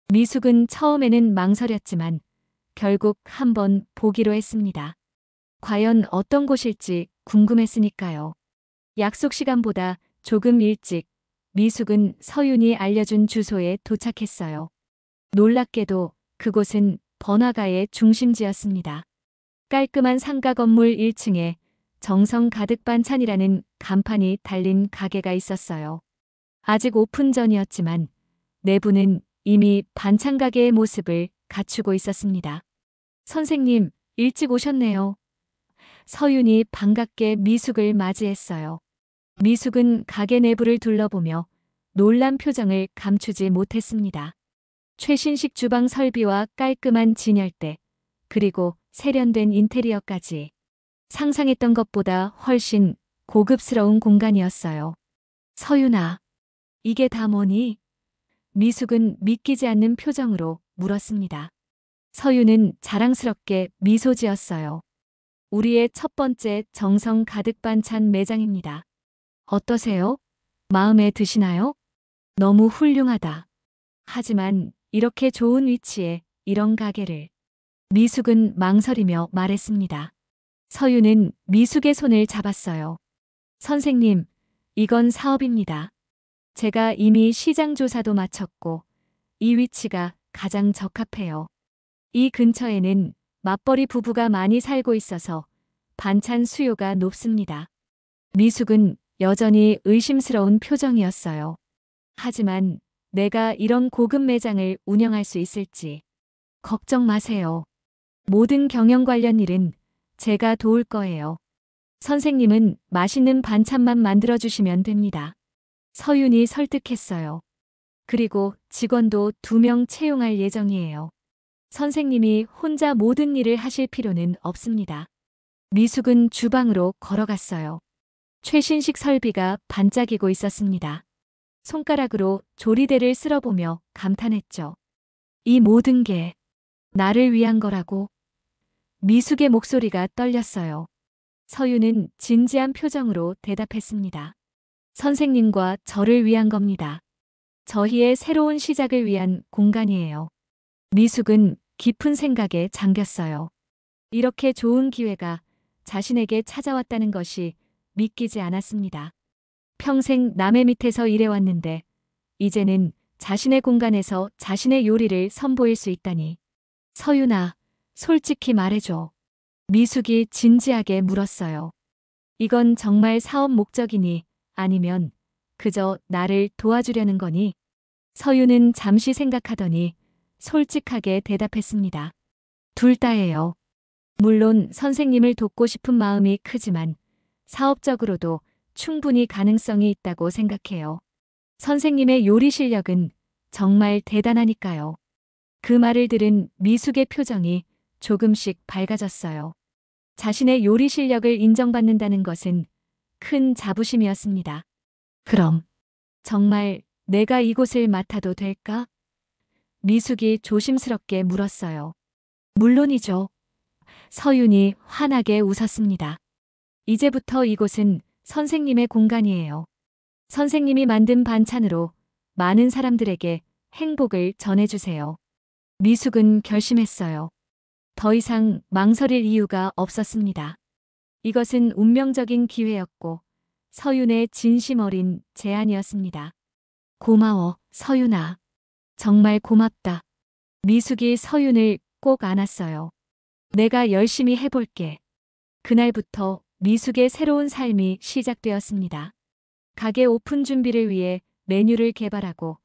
미숙은 처음에는 망설였지만 결국 한번 보기로 했습니다. 과연 어떤 곳일지 궁금했으니까요. 약속 시간보다 조금 일찍 미숙은 서윤이 알려준 주소에 도착했어요. 놀랍게도 그곳은 번화가의 중심지였습니다. 깔끔한 상가 건물 1층에 정성 가득 반찬이라는 간판이 달린 가게가 있었어요. 아직 오픈 전이었지만 내부는 이미 반찬 가게의 모습을 갖추고 있었습니다. 선생님, 일찍 오셨네요. 서윤이 반갑게 미숙을 맞이했어요. 미숙은 가게 내부를 둘러보며 놀란 표정을 감추지 못했습니다. 최신식 주방 설비와 깔끔한 진열대, 그리고 세련된 인테리어까지 상상했던 것보다 훨씬 고급스러운 공간이었어요. 서윤아, 이게 다 뭐니? 미숙은 믿기지 않는 표정으로 물었습니다. 서윤은 자랑스럽게 미소 지었어요. 우리의 첫 번째 정성 가득 반찬 매장입니다. 어떠세요? 마음에 드시나요? 너무 훌륭하다. 하지만 이렇게 좋은 위치에 이런 가게를. 미숙은 망설이며 말했습니다. 서윤은 미숙의 손을 잡았어요. 선생님, 이건 사업입니다. 제가 이미 시장 조사도 마쳤고 이 위치가 가장 적합해요. 이 근처에는 맞벌이 부부가 많이 살고 있어서 반찬 수요가 높습니다. 미숙은 여전히 의심스러운 표정이었어요. 하지만 내가 이런 고급 매장을 운영할 수 있을지 걱정 마세요. 모든 경영 관련 일은 제가 도울 거예요. 선생님은 맛있는 반찬만 만들어주시면 됩니다. 서윤이 설득했어요. 그리고 직원도 2명 채용할 예정이에요. 선생님이 혼자 모든 일을 하실 필요는 없습니다. 미숙은 주방으로 걸어갔어요. 최신식 설비가 반짝이고 있었습니다. 손가락으로 조리대를 쓸어보며 감탄했죠. 이 모든 게 나를 위한 거라고. 미숙의 목소리가 떨렸어요. 서윤은 진지한 표정으로 대답했습니다. 선생님과 저를 위한 겁니다. 저희의 새로운 시작을 위한 공간이에요. 미숙은 깊은 생각에 잠겼어요. 이렇게 좋은 기회가 자신에게 찾아왔다는 것이 믿기지 않았습니다. 평생 남의 밑에서 일해왔는데 이제는 자신의 공간에서 자신의 요리를 선보일 수 있다니. 서윤아, 솔직히 말해줘. 미숙이 진지하게 물었어요. 이건 정말 사업 목적이니 아니면 그저 나를 도와주려는 거니? 서윤은 잠시 생각하더니 솔직하게 대답했습니다. 둘 다예요. 물론 선생님을 돕고 싶은 마음이 크지만 사업적으로도 충분히 가능성이 있다고 생각해요. 선생님의 요리 실력은 정말 대단하니까요. 그 말을 들은 미숙의 표정이 조금씩 밝아졌어요. 자신의 요리 실력을 인정받는다는 것은 큰 자부심이었습니다. 그럼 정말 내가 이곳을 맡아도 될까? 미숙이 조심스럽게 물었어요. 물론이죠. 서윤이 환하게 웃었습니다. 이제부터 이곳은 선생님의 공간이에요. 선생님이 만든 반찬으로 많은 사람들에게 행복을 전해주세요. 미숙은 결심했어요. 더 이상 망설일 이유가 없었습니다. 이것은 운명적인 기회였고 서윤의 진심 어린 제안이었습니다. 고마워, 서윤아. 정말 고맙다. 미숙이 서윤을 꼭 안았어요. 내가 열심히 해볼게. 그날부터 미숙의 새로운 삶이 시작되었습니다. 가게 오픈 준비를 위해 메뉴를 개발하고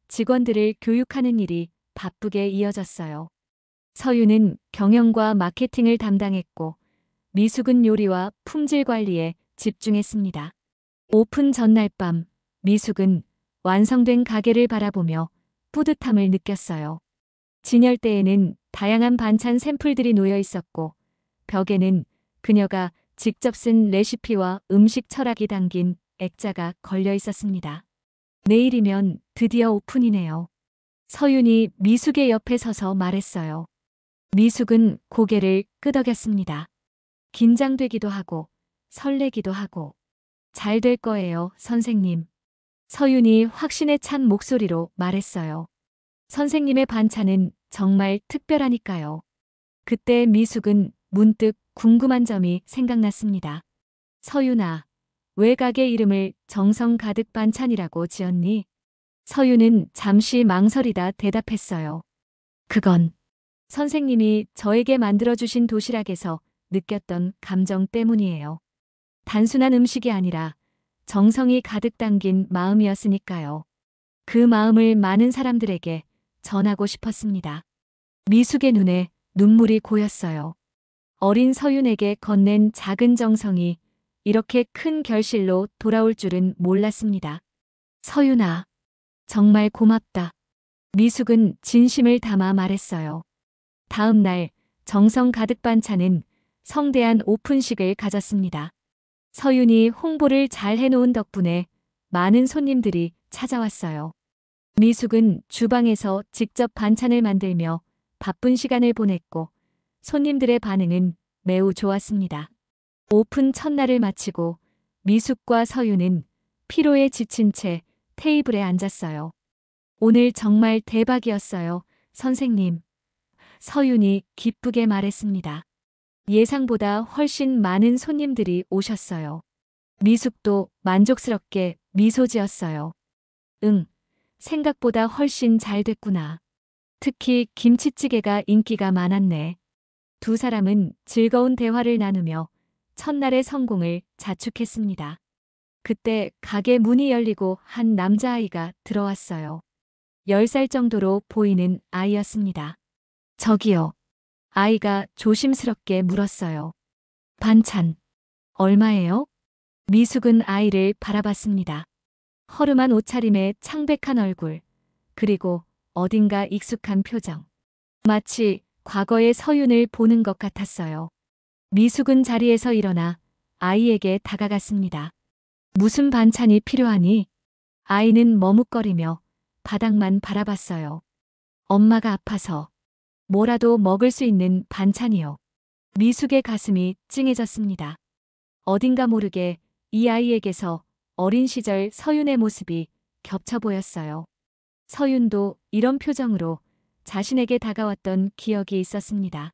직원들을 교육하는 일이 바쁘게 이어졌어요. 서유는 경영과 마케팅을 담당했고 미숙은 요리와 품질 관리에 집중했습니다. 오픈 전날 밤 미숙은 완성된 가게를 바라보며 뿌듯함을 느꼈어요. 진열대에는 다양한 반찬 샘플들이 놓여 있었고 벽에는 그녀가 직접 쓴 레시피와 음식 철학이 담긴 액자가 걸려 있었습니다. 내일이면 드디어 오픈이네요. 서윤이 미숙의 옆에 서서 말했어요. 미숙은 고개를 끄덕였습니다. 긴장되기도 하고 설레기도 하고 잘 될 거예요, 선생님. 서윤이 확신에 찬 목소리로 말했어요. 선생님의 반찬은 정말 특별하니까요. 그때 미숙은 문득 궁금한 점이 생각났습니다. 서윤아, 왜 가게 이름을 정성 가득 반찬이라고 지었니? 서윤은 잠시 망설이다 대답했어요. 그건 선생님이 저에게 만들어주신 도시락에서 느꼈던 감정 때문이에요. 단순한 음식이 아니라 정성이 가득 담긴 마음이었으니까요. 그 마음을 많은 사람들에게 전하고 싶었습니다. 미숙의 눈에 눈물이 고였어요. 어린 서윤에게 건넨 작은 정성이 이렇게 큰 결실로 돌아올 줄은 몰랐습니다. 서윤아, 정말 고맙다. 미숙은 진심을 담아 말했어요. 다음 날 정성 가득 반찬은 성대한 오픈식을 가졌습니다. 서윤이 홍보를 잘 해놓은 덕분에 많은 손님들이 찾아왔어요. 미숙은 주방에서 직접 반찬을 만들며 바쁜 시간을 보냈고 손님들의 반응은 매우 좋았습니다. 오픈 첫날을 마치고 미숙과 서윤은 피로에 지친 채 테이블에 앉았어요. 오늘 정말 대박이었어요, 선생님. 서윤이 기쁘게 말했습니다. 예상보다 훨씬 많은 손님들이 오셨어요. 미숙도 만족스럽게 미소 지었어요. 응, 생각보다 훨씬 잘 됐구나. 특히 김치찌개가 인기가 많았네. 두 사람은 즐거운 대화를 나누며 첫날의 성공을 자축했습니다. 그때 가게 문이 열리고 한 남자아이가 들어왔어요. 10살 정도로 보이는 아이였습니다. 저기요. 아이가 조심스럽게 물었어요. 반찬, 얼마예요? 미숙은 아이를 바라봤습니다. 허름한 옷차림에 창백한 얼굴, 그리고 어딘가 익숙한 표정. 마치 과거의 서윤을 보는 것 같았어요. 미숙은 자리에서 일어나 아이에게 다가갔습니다. 무슨 반찬이 필요하니? 아이는 머뭇거리며 바닥만 바라봤어요. 엄마가 아파서 뭐라도 먹을 수 있는 반찬이요. 미숙의 가슴이 찡해졌습니다. 어딘가 모르게 이 아이에게서 어린 시절 서윤의 모습이 겹쳐 보였어요. 서윤도 이런 표정으로 자신에게 다가왔던 기억이 있었습니다.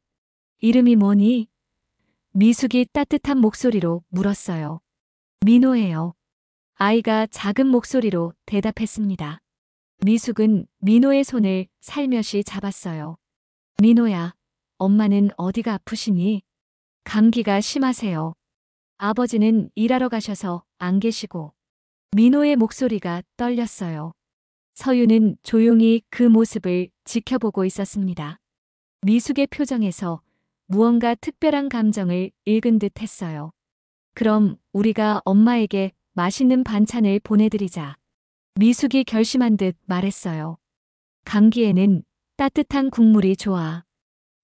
이름이 뭐니? 미숙이 따뜻한 목소리로 물었어요. 민호예요. 아이가 작은 목소리로 대답했습니다. 미숙은 민호의 손을 살며시 잡았어요. 민호야, 엄마는 어디가 아프시니? 감기가 심하세요. 아버지는 일하러 가셔서 안 계시고. 민호의 목소리가 떨렸어요. 서윤은 조용히 그 모습을 지켜보고 있었습니다. 미숙의 표정에서 무언가 특별한 감정을 읽은 듯 했어요. 그럼 우리가 엄마에게 맛있는 반찬을 보내드리자. 미숙이 결심한 듯 말했어요. 감기에는 따뜻한 국물이 좋아.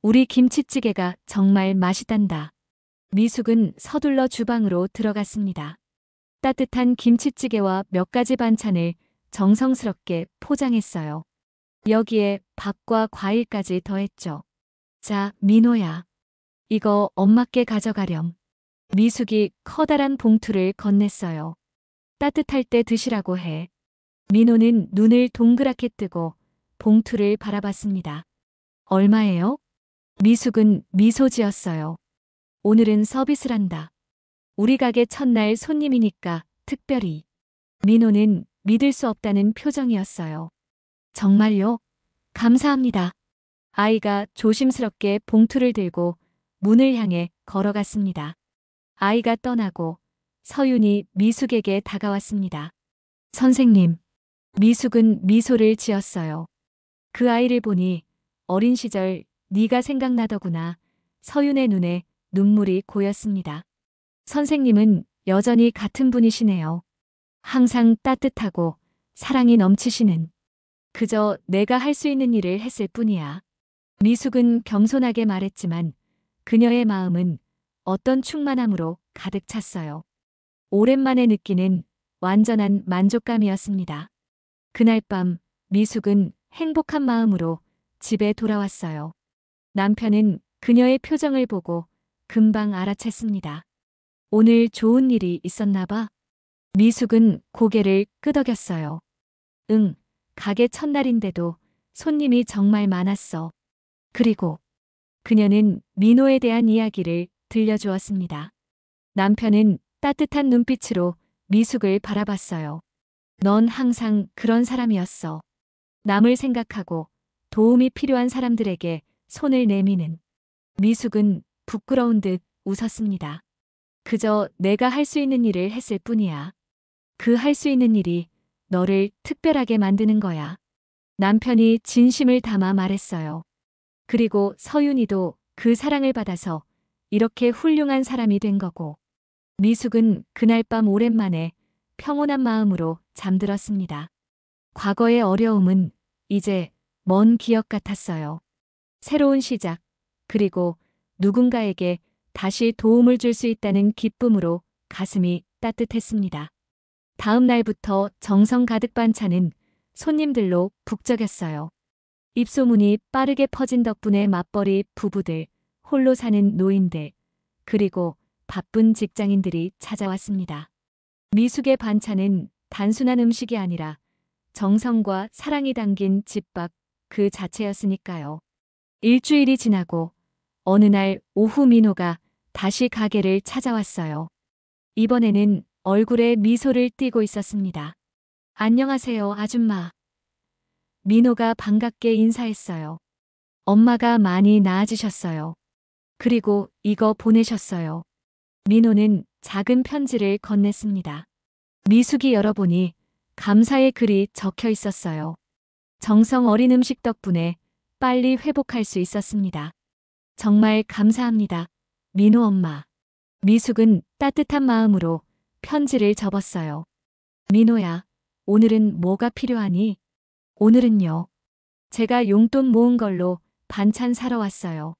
우리 김치찌개가 정말 맛있단다. 미숙은 서둘러 주방으로 들어갔습니다. 따뜻한 김치찌개와 몇 가지 반찬을 정성스럽게 포장했어요. 여기에 밥과 과일까지 더했죠. 자, 민호야. 이거 엄마께 가져가렴. 미숙이 커다란 봉투를 건넸어요. 따뜻할 때 드시라고 해. 민호는 눈을 동그랗게 뜨고 봉투를 바라봤습니다. 얼마예요? 미숙은 미소 지었어요. 오늘은 서비스란다. 우리 가게 첫날 손님이니까 특별히. 민호는 믿을 수 없다는 표정이었어요. 정말요? 감사합니다. 아이가 조심스럽게 봉투를 들고 문을 향해 걸어갔습니다. 아이가 떠나고 서윤이 미숙에게 다가왔습니다. 선생님. 미숙은 미소를 지었어요. 그 아이를 보니 어린 시절 네가 생각나더구나. 서윤의 눈에 눈물이 고였습니다. 선생님은 여전히 같은 분이시네요. 항상 따뜻하고 사랑이 넘치시는. 그저 내가 할 수 있는 일을 했을 뿐이야. 미숙은 겸손하게 말했지만 그녀의 마음은 어떤 충만함으로 가득 찼어요. 오랜만에 느끼는 완전한 만족감이었습니다. 그날 밤 미숙은 행복한 마음으로 집에 돌아왔어요. 남편은 그녀의 표정을 보고 금방 알아챘습니다. 오늘 좋은 일이 있었나 봐. 미숙은 고개를 끄덕였어요. 응, 가게 첫날인데도 손님이 정말 많았어. 그리고 그녀는 민호에 대한 이야기를 들려주었습니다. 남편은 따뜻한 눈빛으로 미숙을 바라봤어요. 넌 항상 그런 사람이었어. 남을 생각하고 도움이 필요한 사람들에게 손을 내미는. 미숙은 부끄러운 듯 웃었습니다. 그저 내가 할 수 있는 일을 했을 뿐이야. 그 할 수 있는 일이 너를 특별하게 만드는 거야. 남편이 진심을 담아 말했어요. 그리고 서윤이도 그 사랑을 받아서 이렇게 훌륭한 사람이 된 거고. 미숙은 그날 밤 오랜만에 평온한 마음으로 잠들었습니다. 과거의 어려움은 이제 먼 기억 같았어요. 새로운 시작, 그리고 누군가에게 다시 도움을 줄 수 있다는 기쁨으로 가슴이 따뜻했습니다. 다음 날부터 정성 가득 반찬은 손님들로 북적였어요. 입소문이 빠르게 퍼진 덕분에 맞벌이 부부들, 홀로 사는 노인들, 그리고 바쁜 직장인들이 찾아왔습니다. 미숙의 반찬은 단순한 음식이 아니라 정성과 사랑이 담긴 집밥 그 자체였으니까요. 일주일이 지나고 어느 날 오후 민호가 다시 가게를 찾아왔어요. 이번에는 얼굴에 미소를 띠고 있었습니다. 안녕하세요, 아줌마. 민호가 반갑게 인사했어요. 엄마가 많이 나아지셨어요. 그리고 이거 보내셨어요. 민호는 작은 편지를 건넸습니다. 미숙이 열어보니 감사의 글이 적혀 있었어요. 정성 어린 음식 덕분에 빨리 회복할 수 있었습니다. 정말 감사합니다. 민호 엄마. 미숙은 따뜻한 마음으로 편지를 접었어요. 민호야, 오늘은 뭐가 필요하니? 오늘은요. 제가 용돈 모은 걸로 반찬 사러 왔어요.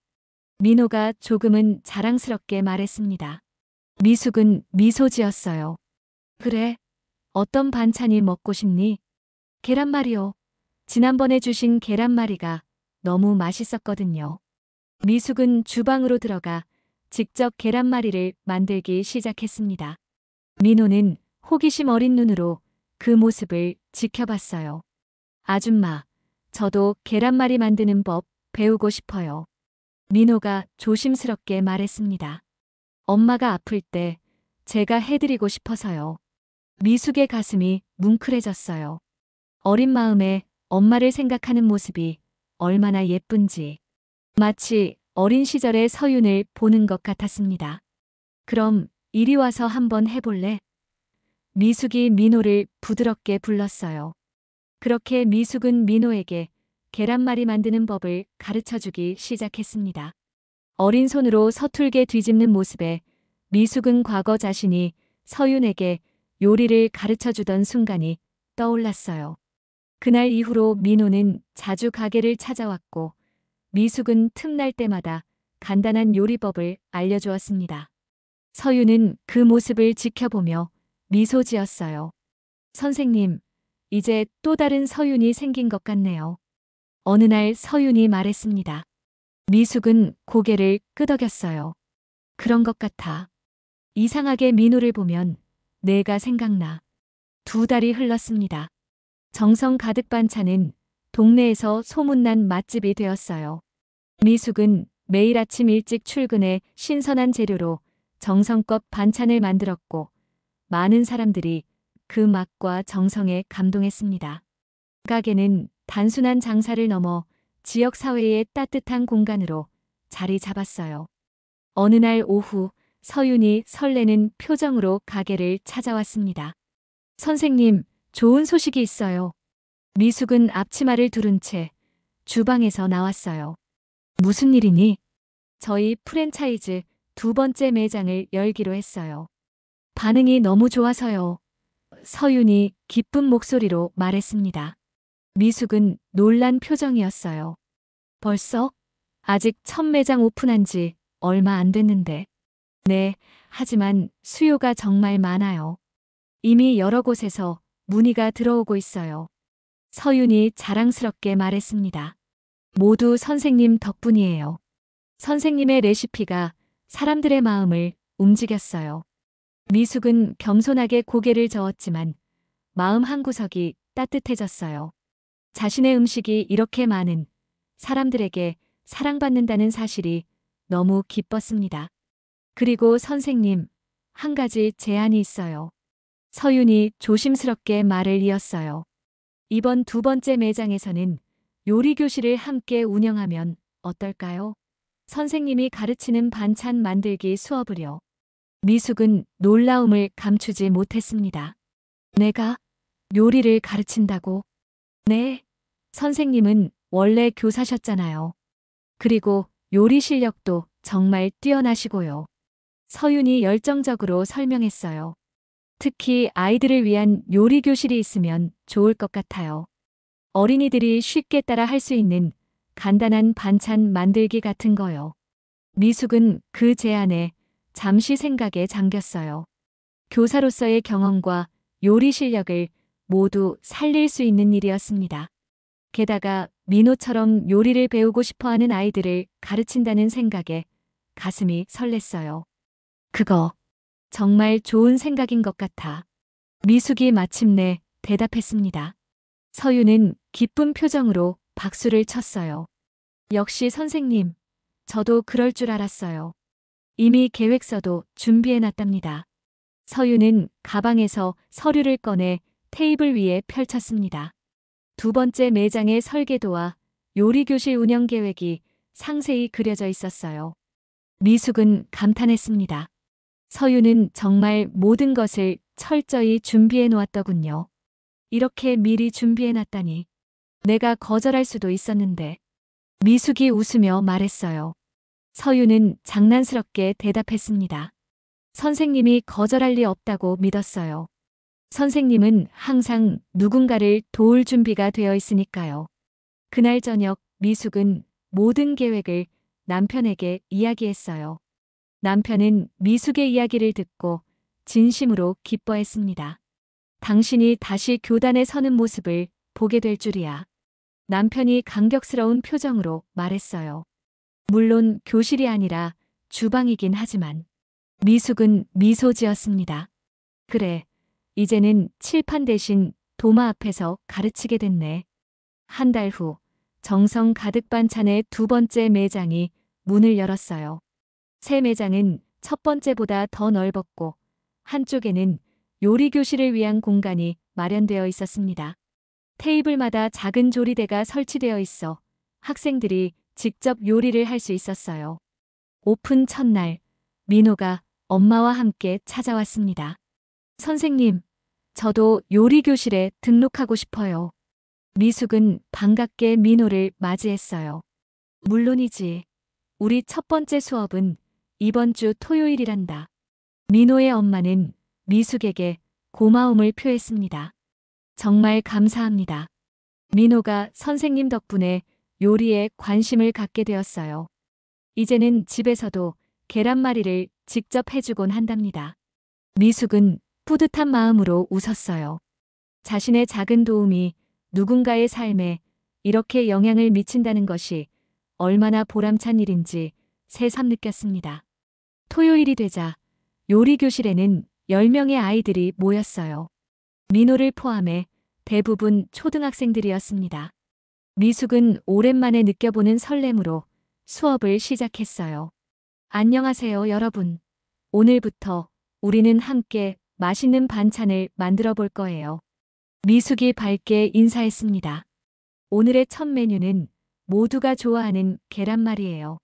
민호가 조금은 자랑스럽게 말했습니다. 미숙은 미소 지었어요. 그래? 어떤 반찬이 먹고 싶니? 계란말이요. 지난번에 주신 계란말이가 너무 맛있었거든요. 미숙은 주방으로 들어가 직접 계란말이를 만들기 시작했습니다. 민호는 호기심 어린 눈으로 그 모습을 지켜봤어요. 아줌마, 저도 계란말이 만드는 법 배우고 싶어요. 민호가 조심스럽게 말했습니다. 엄마가 아플 때 제가 해드리고 싶어서요. 미숙의 가슴이 뭉클해졌어요. 어린 마음에 엄마를 생각하는 모습이 얼마나 예쁜지. 마치 어린 시절의 서윤을 보는 것 같았습니다. 그럼 이리 와서 한번 해볼래? 미숙이 민호를 부드럽게 불렀어요. 그렇게 미숙은 민호에게 계란말이 만드는 법을 가르쳐주기 시작했습니다. 어린 손으로 서툴게 뒤집는 모습에 미숙은 과거 자신이 서윤에게 요리를 가르쳐주던 순간이 떠올랐어요. 그날 이후로 민호는 자주 가게를 찾아왔고 미숙은 틈날 때마다 간단한 요리법을 알려주었습니다. 서윤은 그 모습을 지켜보며 미소 지었어요. 선생님, 이제 또 다른 서윤이 생긴 것 같네요. 어느 날 서윤이 말했습니다. 미숙은 고개를 끄덕였어요. 그런 것 같아. 이상하게 민호를 보면 내가 생각나. 2달이 흘렀습니다. 정성 가득 반찬은 동네에서 소문난 맛집이 되었어요. 미숙은 매일 아침 일찍 출근해 신선한 재료로 정성껏 반찬을 만들었고 많은 사람들이 그 맛과 정성에 감동했습니다. 가게는 단순한 장사를 넘어 지역 사회의 따뜻한 공간으로 자리 잡았어요. 어느 날 오후 서윤이 설레는 표정으로 가게를 찾아왔습니다. 선생님, 좋은 소식이 있어요. 미숙은 앞치마를 두른 채 주방에서 나왔어요. 무슨 일이니? 저희 프랜차이즈 두 번째 매장을 열기로 했어요. 반응이 너무 좋아서요. 서윤이 기쁜 목소리로 말했습니다. 미숙은 놀란 표정이었어요. 벌써? 아직 첫 매장 오픈한 지 얼마 안 됐는데. 네, 하지만 수요가 정말 많아요. 이미 여러 곳에서 문의가 들어오고 있어요. 서윤이 자랑스럽게 말했습니다. 모두 선생님 덕분이에요. 선생님의 레시피가 사람들의 마음을 움직였어요. 미숙은 겸손하게 고개를 저었지만 마음 한구석이 따뜻해졌어요. 자신의 음식이 이렇게 많은 사람들에게 사랑받는다는 사실이 너무 기뻤습니다. 그리고 선생님, 한 가지 제안이 있어요. 서윤이 조심스럽게 말을 이었어요. 이번 두 번째 매장에서는 요리 교실을 함께 운영하면 어떨까요? 선생님이 가르치는 반찬 만들기 수업을요. 미숙은 놀라움을 감추지 못했습니다. 내가 요리를 가르친다고? 네. 선생님은 원래 교사셨잖아요. 그리고 요리 실력도 정말 뛰어나시고요. 서윤이 열정적으로 설명했어요. 특히 아이들을 위한 요리 교실이 있으면 좋을 것 같아요. 어린이들이 쉽게 따라 할 수 있는 간단한 반찬 만들기 같은 거요. 미숙은 그 제안에 잠시 생각에 잠겼어요. 교사로서의 경험과 요리 실력을 모두 살릴 수 있는 일이었습니다. 게다가 민호처럼 요리를 배우고 싶어하는 아이들을 가르친다는 생각에 가슴이 설렜어요. 그거 정말 좋은 생각인 것 같아. 미숙이 마침내 대답했습니다. 서윤은 기쁜 표정으로 박수를 쳤어요. 역시 선생님, 저도 그럴 줄 알았어요. 이미 계획서도 준비해놨답니다. 서윤은 가방에서 서류를 꺼내 테이블 위에 펼쳤습니다. 두 번째 매장의 설계도와 요리교실 운영 계획이 상세히 그려져 있었어요. 미숙은 감탄했습니다. 서윤은 정말 모든 것을 철저히 준비해 놓았더군요. 이렇게 미리 준비해 놨다니. 내가 거절할 수도 있었는데. 미숙이 웃으며 말했어요. 서윤은 장난스럽게 대답했습니다. 선생님이 거절할 리 없다고 믿었어요. 선생님은 항상 누군가를 도울 준비가 되어 있으니까요. 그날 저녁 미숙은 모든 계획을 남편에게 이야기했어요. 남편은 미숙의 이야기를 듣고 진심으로 기뻐했습니다. 당신이 다시 교단에 서는 모습을 보게 될 줄이야. 남편이 감격스러운 표정으로 말했어요. 물론 교실이 아니라 주방이긴 하지만. 미숙은 미소 지었습니다. 그래, 이제는 칠판 대신 도마 앞에서 가르치게 됐네. 한 달 후 정성 가득 반찬의 두 번째 매장이 문을 열었어요. 새 매장은 첫 번째보다 더 넓었고 한쪽에는 요리 교실을 위한 공간이 마련되어 있었습니다. 테이블마다 작은 조리대가 설치되어 있어 학생들이 직접 요리를 할 수 있었어요. 오픈 첫날, 민호가 엄마와 함께 찾아왔습니다. 선생님, 저도 요리 교실에 등록하고 싶어요. 미숙은 반갑게 민호를 맞이했어요. 물론이지. 우리 첫 번째 수업은 이번 주 토요일이란다. 민호의 엄마는 미숙에게 고마움을 표했습니다. 정말 감사합니다. 민호가 선생님 덕분에 요리에 관심을 갖게 되었어요. 이제는 집에서도 계란말이를 직접 해주곤 한답니다. 미숙은 뿌듯한 마음으로 웃었어요. 자신의 작은 도움이 누군가의 삶에 이렇게 영향을 미친다는 것이 얼마나 보람찬 일인지 새삼 느꼈습니다. 토요일이 되자 요리 교실에는 10명의 아이들이 모였어요. 민호를 포함해 대부분 초등학생들이었습니다. 미숙은 오랜만에 느껴보는 설렘으로 수업을 시작했어요. 안녕하세요, 여러분. 오늘부터 우리는 함께 맛있는 반찬을 만들어 볼 거예요. 미숙이 밝게 인사했습니다. 오늘의 첫 메뉴는 모두가 좋아하는 계란말이에요.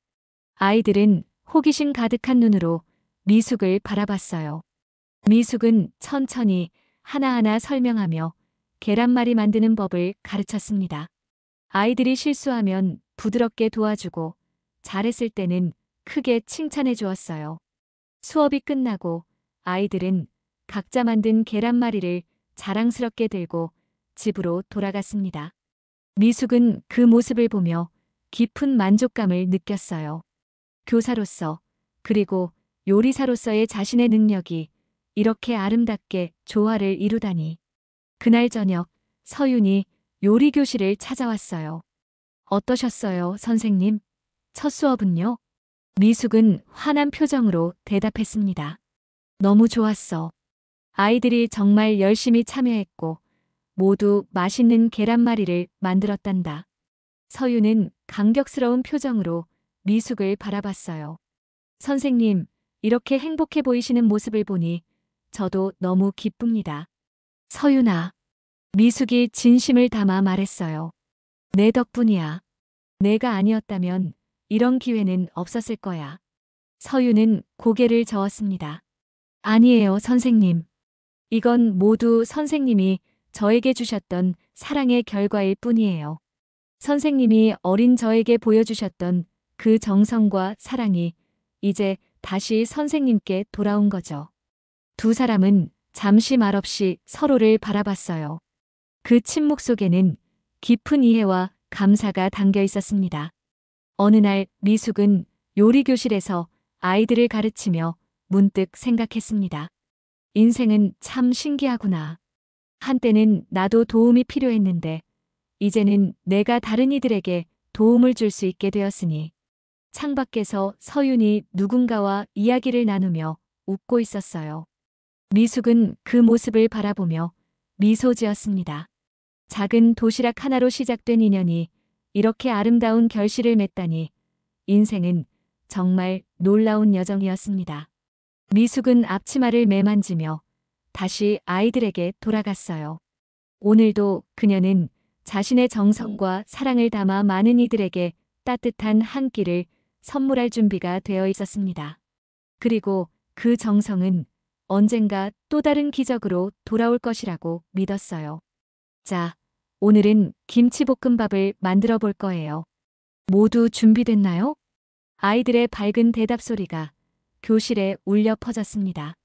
아이들은 호기심 가득한 눈으로 미숙을 바라봤어요. 미숙은 천천히 하나하나 설명하며 계란말이 만드는 법을 가르쳤습니다. 아이들이 실수하면 부드럽게 도와주고 잘했을 때는 크게 칭찬해 주었어요. 수업이 끝나고 아이들은 각자 만든 계란말이를 자랑스럽게 들고 집으로 돌아갔습니다. 미숙은 그 모습을 보며 깊은 만족감을 느꼈어요. 교사로서 그리고 요리사로서의 자신의 능력이 이렇게 아름답게 조화를 이루다니. 그날 저녁 서윤이 요리교실을 찾아왔어요. 어떠셨어요, 선생님? 첫 수업은요? 미숙은 환한 표정으로 대답했습니다. 너무 좋았어. 아이들이 정말 열심히 참여했고 모두 맛있는 계란말이를 만들었단다. 서윤은 감격스러운 표정으로 미숙을 바라봤어요. 선생님, 이렇게 행복해 보이시는 모습을 보니 저도 너무 기쁩니다. 서윤아, 미숙이 진심을 담아 말했어요. 내 덕분이야. 내가 아니었다면 이런 기회는 없었을 거야. 서윤은 고개를 저었습니다. 아니에요, 선생님. 이건 모두 선생님이 저에게 주셨던 사랑의 결과일 뿐이에요. 선생님이 어린 저에게 보여주셨던 그 정성과 사랑이 이제 다시 선생님께 돌아온 거죠. 두 사람은 잠시 말없이 서로를 바라봤어요. 그 침묵 속에는 깊은 이해와 감사가 담겨 있었습니다. 어느 날 미숙은 요리교실에서 아이들을 가르치며 문득 생각했습니다. 인생은 참 신기하구나. 한때는 나도 도움이 필요했는데 이제는 내가 다른 이들에게 도움을 줄 수 있게 되었으니. 창밖에서 서윤이 누군가와 이야기를 나누며 웃고 있었어요. 미숙은 그 모습을 바라보며 미소 지었습니다. 작은 도시락 하나로 시작된 인연이 이렇게 아름다운 결실을 맺다니 인생은 정말 놀라운 여정이었습니다. 미숙은 앞치마를 매만지며 다시 아이들에게 돌아갔어요. 오늘도 그녀는 자신의 정성과 사랑을 담아 많은 이들에게 따뜻한 한 끼를 선물할 준비가 되어 있었습니다. 그리고 그 정성은 언젠가 또 다른 기적으로 돌아올 것이라고 믿었어요. 자, 오늘은 김치볶음밥을 만들어 볼 거예요. 모두 준비됐나요? 아이들의 밝은 대답 소리가 교실에 울려 퍼졌습니다.